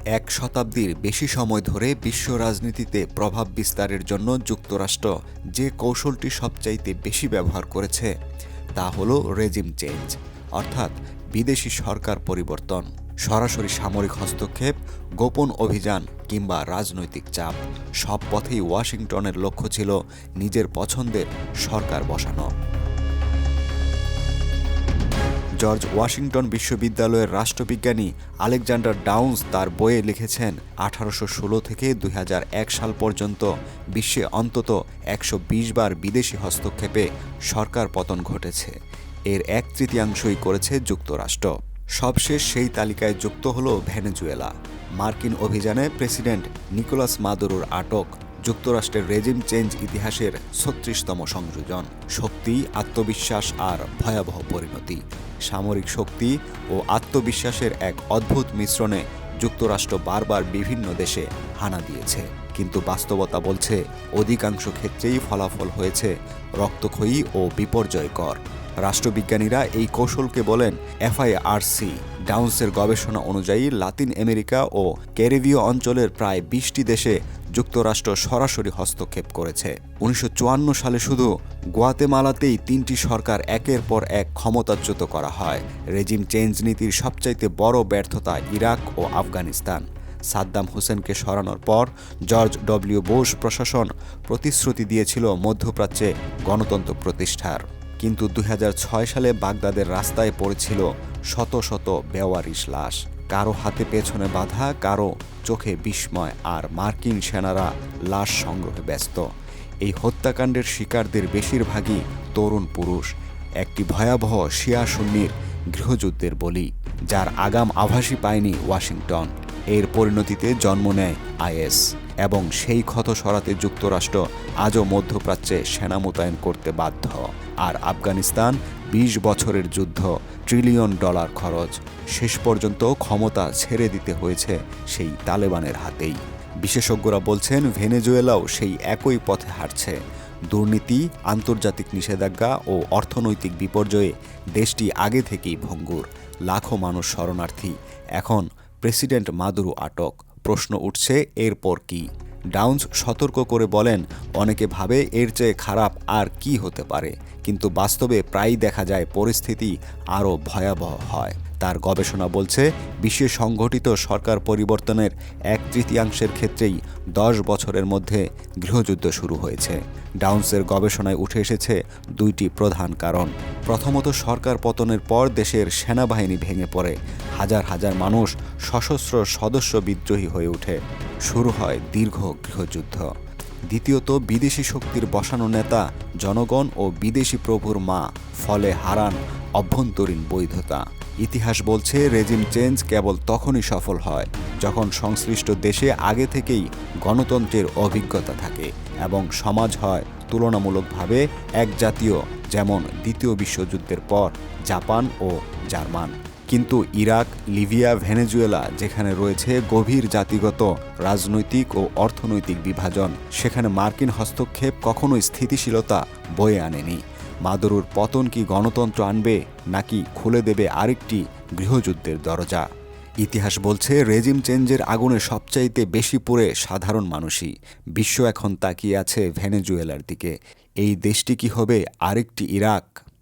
এক শতাব্দীর বেশি সময় ধরে বিশ্ব রাজনীতিতে প্রভাব বিস্তারের জন্য যুক্তরাষ্ট্র যে কৌশলটি সবচাইতে বেশি ব্যবহার করেছে তা হলো রেজিম চেঞ্জ, অর্থাৎ বিদেশি সরকার পরিবর্তন। সরাসরি সামরিক হস্তক্ষেপ, গোপন অভিযান কিংবা রাজনৈতিক চাপ, সব পথেই ওয়াশিংটনের লক্ষ্য ছিল নিজের পছন্দের সরকার বসানো। জর্জ ওয়াশিংটন বিশ্ববিদ্যালয়ের রাষ্ট্রবিজ্ঞানী আলেকজান্ডার ডাউন্স তার বইয়ে লিখেছেন, 1816 থেকে 2001 সাল পর্যন্ত বিশ্বে অন্তত 120 বার বিদেশি হস্তক্ষেপে সরকার পতন ঘটেছে। এর 1/3 করেছে যুক্তরাষ্ট্র। সবশেষ সেই তালিকায় যুক্ত হল ভেনেজুয়েলা। মার্কিন অভিযানে প্রেসিডেন্ট নিকোলাস মাদুরোর আটক যুক্তরাষ্ট্রের রেজিম চেঞ্জ ইতিহাসের 36তম সংযোজন। শক্তি, আত্মবিশ্বাস আর ভয়াবহ পরিণতি। সামরিক শক্তি ও আত্মবিশ্বাসের এক অদ্ভুত মিশ্রণে যুক্তরাষ্ট্র বারবার বিভিন্ন দেশে হানা দিয়েছে, কিন্তু বাস্তবতা বলছে অধিকাংশ ক্ষেত্রেই ফলাফল হয়েছে রক্তক্ষয়ী ও বিপর্যয়কর। রাষ্ট্রবিজ্ঞানীরা এই কৌশলকে বলেন FIRC। ডাউন্সের গবেষণা অনুযায়ী লাতিন আমেরিকা ও ক্যারিবীয় অঞ্চলের প্রায় 20টি দেশে যুক্তরাষ্ট্র সরাসরি হস্তক্ষেপ করেছে। 1954 সালে শুধু গুয়াতেমালাতেই 3টি সরকার একের পর এক ক্ষমতাচ্যুত করা হয়। রেজিম চেঞ্জ নীতির সবচাইতে বড় ব্যর্থতা ইরাক ও আফগানিস্তান। সাদ্দাম হোসেনকে সরানোর পর জর্জ বুশ প্রশাসন প্রতিশ্রুতি দিয়েছিল মধ্যপ্রাচ্যে গণতন্ত্র প্রতিষ্ঠার, কিন্তু 2006 সালে বাগদাদের রাস্তায় পড়েছিল শত শত বেওয়ারিশ লাশ, কারো হাতে পেছনে বাঁধা, কারো চোখে বিস্ময়, আর মার্কিন সেনারা লাশ সংগ্রহে ব্যস্ত। এই হত্যাকাণ্ডের শিকারদের বেশিরভাগই তরুণ পুরুষ, একটি ভয়াবহ শিয়া সুন্নির গৃহযুদ্ধের বলি, যার আগাম আভাসই পায়নি ওয়াশিংটন। এর পরিণতিতে জন্ম নেয় IS, এবং সেই ক্ষত সরাতে যুক্তরাষ্ট্র আজও মধ্যপ্রাচ্যে সেনা মোতায়েন করতে বাধ্য। আর আফগানিস্তান, 20 বছরের যুদ্ধ, $ট্রিলিয়ন খরচ, শেষ পর্যন্ত ক্ষমতা ছেড়ে দিতে হয়েছে সেই তালেবানের হাতেই। বিশেষজ্ঞরা বলছেন ভেনেজুয়েলাও সেই একই পথে হাঁটছে। দুর্নীতি, আন্তর্জাতিক নিষেধাজ্ঞা ও অর্থনৈতিক বিপর্যয়ে দেশটি আগে থেকেই ভঙ্গুর। লাখো মানুষ শরণার্থী। এখন প্রেসিডেন্ট মাদুরো আটক। প্রশ্ন উঠছে, এরপর কি? ডাউন্স সতর্ক করে বলেন, অনেকে ভাবে এর চেয়ে খারাপ আর কি হতে পারে, কিন্তু বাস্তবে প্রায়ই দেখা যায় পরিস্থিতি আরও ভয়াবহ হয়। তার গবেষণা বলছে বিশ্বে সংঘটিত সরকার পরিবর্তনের 1/3 ক্ষেত্রেই 10 বছরের মধ্যে গৃহযুদ্ধ শুরু হয়েছে। ডাউন্সের গবেষণায় উঠে এসেছে 2টি প্রধান কারণ। প্রথমত, সরকার পতনের পর দেশের সেনাবাহিনী ভেঙে পড়ে, হাজার হাজার মানুষ সশস্ত্র সদস্য বিদ্রোহী হয়ে ওঠে, শুরু হয় দীর্ঘ গৃহযুদ্ধ। দ্বিতীয়ত, বিদেশি শক্তির বসানো নেতা জনগণ ও বিদেশি প্রভুর মা, ফলে হারান অভ্যন্তরীণ বৈধতা। ইতিহাস বলছে রেজিম চেঞ্জ কেবল তখনই সফল হয় যখন সংশ্লিষ্ট দেশে আগে থেকেই গণতন্ত্রের অভিজ্ঞতা থাকে এবং সমাজ হয় তুলনামূলকভাবে একজাতীয়, যেমন দ্বিতীয় বিশ্বযুদ্ধের পর জাপান ও জার্মান। কিন্তু ইরাক, লিবিয়া, ভেনেজুয়েলা যেখানে রয়েছে গভীর জাতিগত, রাজনৈতিক ও অর্থনৈতিক বিভাজন, সেখানে মার্কিন হস্তক্ষেপ কখনোই স্থিতিশীলতা বয়ে আনেনি। মাদুরোর পতন কি গণতন্ত্র আনবে, নাকি খুলে দেবে আরেকটি গৃহযুদ্ধের দরজা? ইতিহাস বলছে রেজিম চেঞ্জের আগুনে সবচাইতে বেশি পুড়ে সাধারণ মানুষই। বিশ্ব এখন তাকিয়ে আছে ভেনেজুয়েলার দিকে। এই দেশটি কি হবে আরেকটি ইরাক?